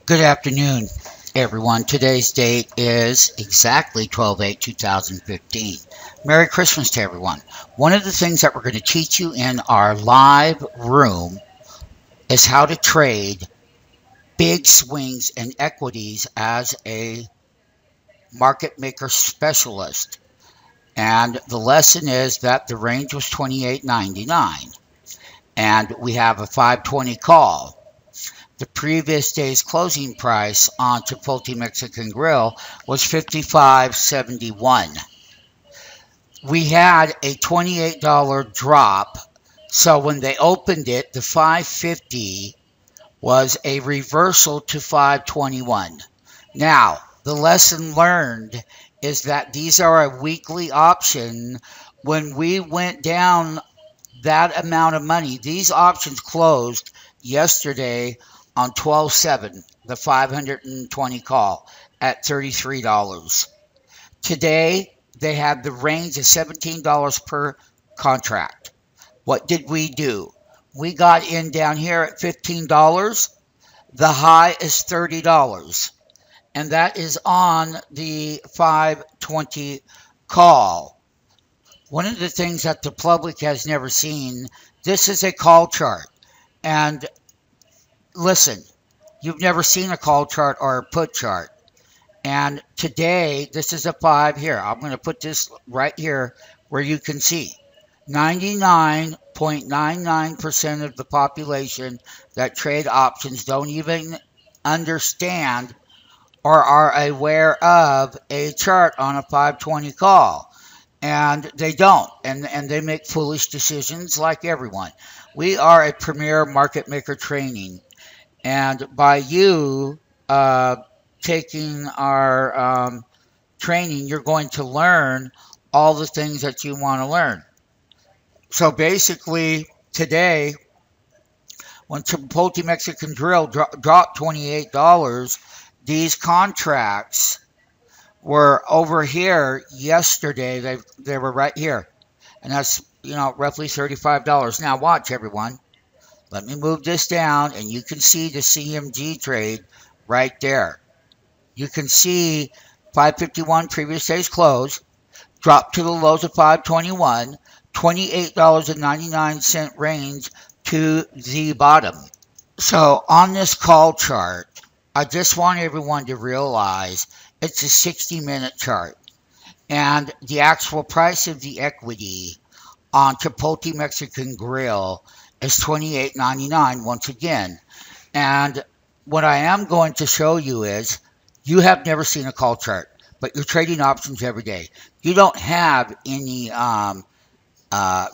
Good afternoon, everyone. Today's date is exactly 12/8/2015. Merry Christmas to everyone. One of the things that we're going to teach you in our live room is how to trade big swings and equities as a market maker specialist. And the lesson is that the range was 28.99 and we have a 520 call. The previous day's closing price on Chipotle Mexican Grill was $55.71. We had a $28 drop, so when they opened it, the 550 was a reversal to 521. Now, the lesson learned is that these are a weekly option. When we went down that amount of money, these options closed yesterday on 12/7, the 520 call at $33. Today, they had the range of $17 per contract. What did we do? We got in down here at $15. The high is $30. And that is on the 520 call. One of the things that the public has never seen, this is a call chart. And listen, you've never seen a call chart or a put chart. And today, this is a 5 here. I'm going to put this right here where you can see. 99.99% of the population that trade options don't even understand or are aware of a chart on a 520 call. And they don't. And they make foolish decisions like everyone. We are a premier market maker training. And by you taking our training, you're going to learn all the things that you want to learn. So basically, today, when Chipotle Mexican Grill dropped $28, these contracts were over here yesterday. They were right here. And that's, roughly $35. Now watch, everyone. Let me move this down, and you can see the CMG trade right there. You can see 551 previous day's close, dropped to the lows of 521, $28.99 range to the bottom. So on this call chart, I just want everyone to realize it's a 60-minute chart. And the actual price of the equity on Chipotle Mexican Grill is $28.99 once again. And what I am going to show you is you have never seen a call chart, but you're trading options every day. You don't have any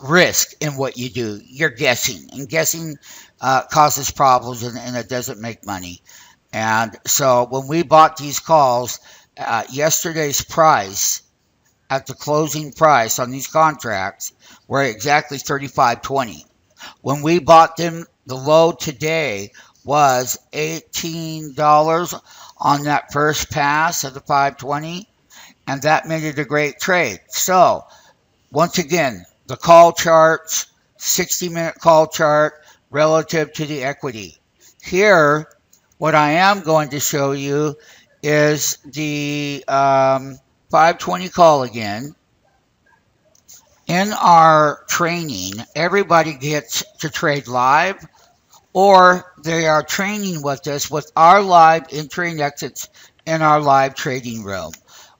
risk in what you do. You're guessing, and guessing causes problems, and it doesn't make money. And so when we bought these calls, yesterday's price at the closing price on these contracts were exactly $35.20. When we bought them, the low today was $18 on that first pass of the 520, and that made it a great trade. So, once again, the call charts, 60-minute call chart relative to the equity. Here, what I am going to show you is the 520 call again. In our training, everybody gets to trade live, or they are training with us with our live entry and exits in our live trading room.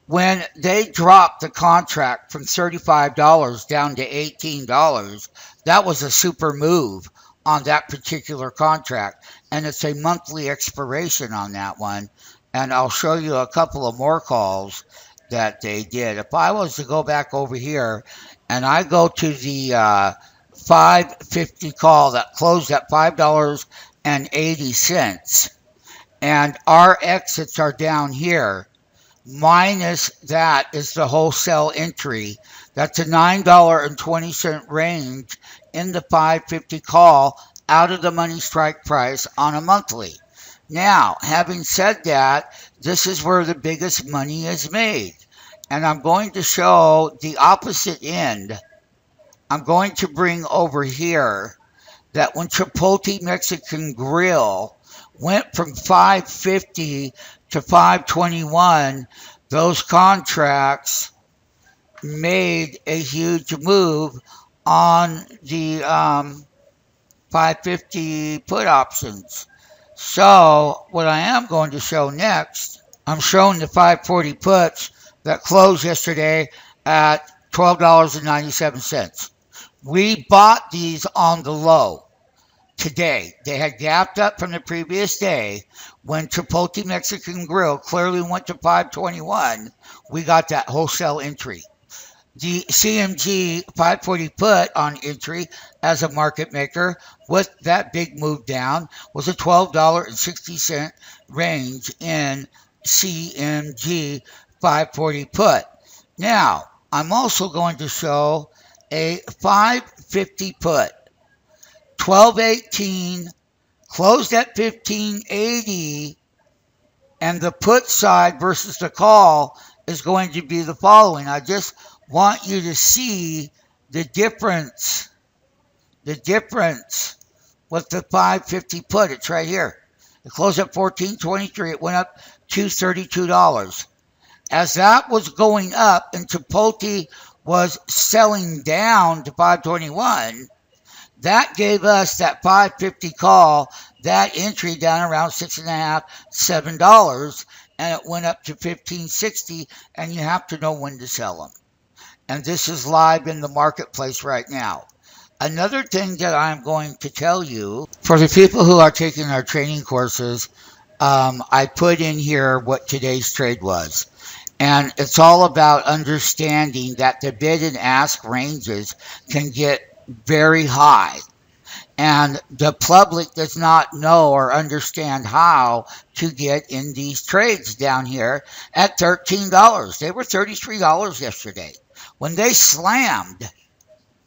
When they dropped the contract from $35 down to $18, that was a super move on that particular contract, and it's a monthly expiration on that one. And I'll show you a couple of more calls that they did. If I was to go back over here and I go to the 550 call that closed at $5.80, and our exits are down here, minus that is the wholesale entry. That's a $9.20 range in the 550 call out of the money strike price on a monthly. Now, having said that, this is where the biggest money is made. And I'm going to show the opposite end. I'm going to bring over here that when Chipotle Mexican Grill went from 550 to 521. Those contracts made a huge move on the 550 put options. So what I am going to show next, I'm showing the 540 puts that closed yesterday at $12.97. We bought these on the low today. They had gapped up from the previous day when Chipotle Mexican Grill clearly went to 521. We got that wholesale entry. The CMG 540 put on entry as a market maker with that big move down was a $12.60 range in CMG 540 put. Now, I'm also going to show a 550 put. 1218 closed at 1580, and the put side versus the call is going to be the following. I just want you to see the difference with the 550 put. It's right here. It closed at 1423. It went up $232. As that was going up and Chipotle was selling down to 521, that gave us that 550 call, that entry down around $6.50, $7, and it went up to 1560, and you have to know when to sell them. And this is live in the marketplace right now. Another thing that I'm going to tell you, for the people who are taking our training courses, I put in here what today's trade was. And it's all about understanding that the bid and ask ranges can get very high. And the public does not know or understand how to get in these trades down here at $13. They were $33 yesterday. When they slammed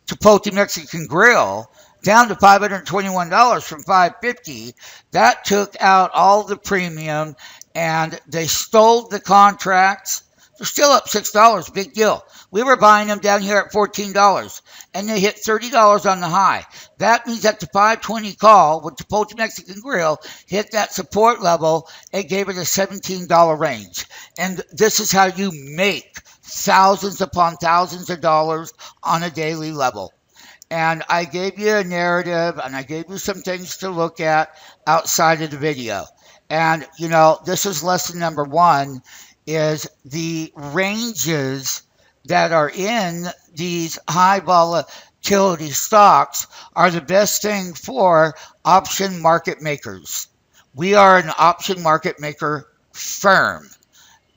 Chipotle Mexican Grill down to $521 from $550, that took out all the premium and they stole the contracts. They're still up $6, big deal. We were buying them down here at $14 and they hit $30 on the high. That means that the 520 call with Chipotle Mexican Grill hit that support level. It gave it a $17 range. And this is how you make thousands upon thousands of dollars on a daily level. And I gave you a narrative and I gave you some things to look at outside of the video. And, this is lesson number one, is the ranges that are in these high volatility stocks are the best thing for option market makers. We are an option market maker firm.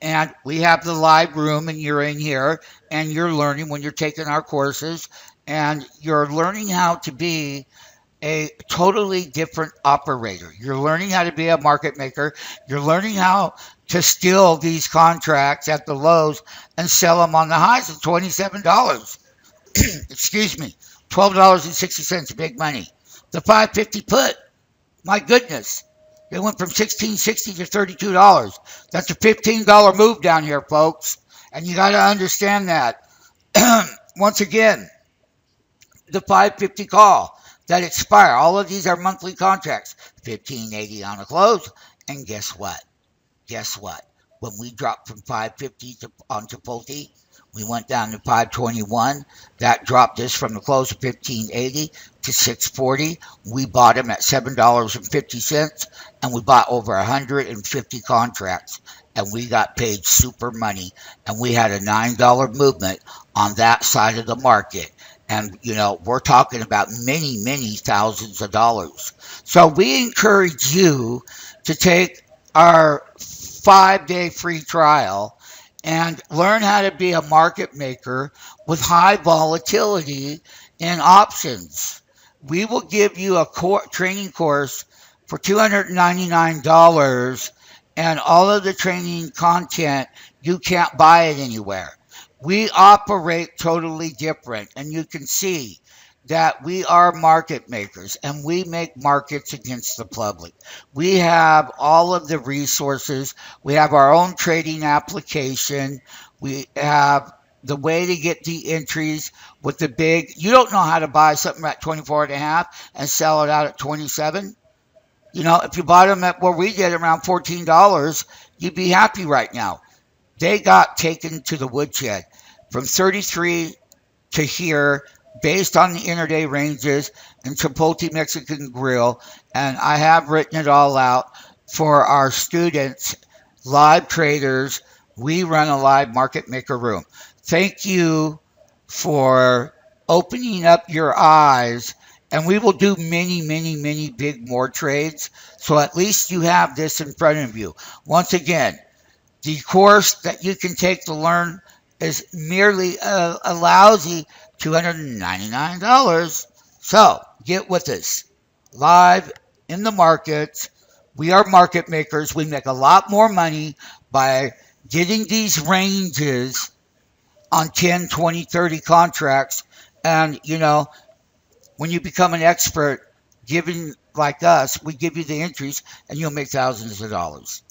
And we have the live room, and you're in here, and you're learning when you're taking our courses, and you're learning how to be a totally different operator. You're learning how to be a market maker. You're learning how to steal these contracts at the lows and sell them on the highs at $27. Excuse me, $12.60, big money. The 550 put, my goodness. It went from $16.60 to $32. That's a $15 move down here, folks. And you got to understand that. Once again, the 550 call that expire. All of these are monthly contracts. $15.80 on a close. And guess what? When we dropped from 550 on Chipotle, we went down to 521. That dropped us from the close of 1580 to 640. We bought them at $7.50, and we bought over 150 contracts, and we got paid super money. And we had a $9 movement on that side of the market. And, we're talking about many, many thousands of dollars. So we encourage you to take our 5-day free trial and learn how to be a market maker with high volatility in options. We will give you a training course for $299, and all of the training content, you can't buy it anywhere. We operate totally different, and you can see that we are market makers and we make markets against the public. We have all of the resources. We have our own trading application. We have the way to get the entries with the big. You don't know how to buy something at 24 and a half and sell it out at 27. If you bought them at where we did around $14, you'd be happy right now. They got taken to the woodshed from 33 to here based on the interday ranges and Chipotle Mexican Grill. And I have written it all out for our students, live traders. We run a live market maker room. Thank you for opening up your eyes. And we will do many, many, many big more trades. So at least you have this in front of you. Once again, the course that you can take to learn is merely a lousy $299. So get with us. Live in the markets. We are market makers. We make a lot more money by getting these ranges on 10, 20, 30 contracts. And, when you become an expert, giving like us, we give you the entries and you'll make thousands of dollars.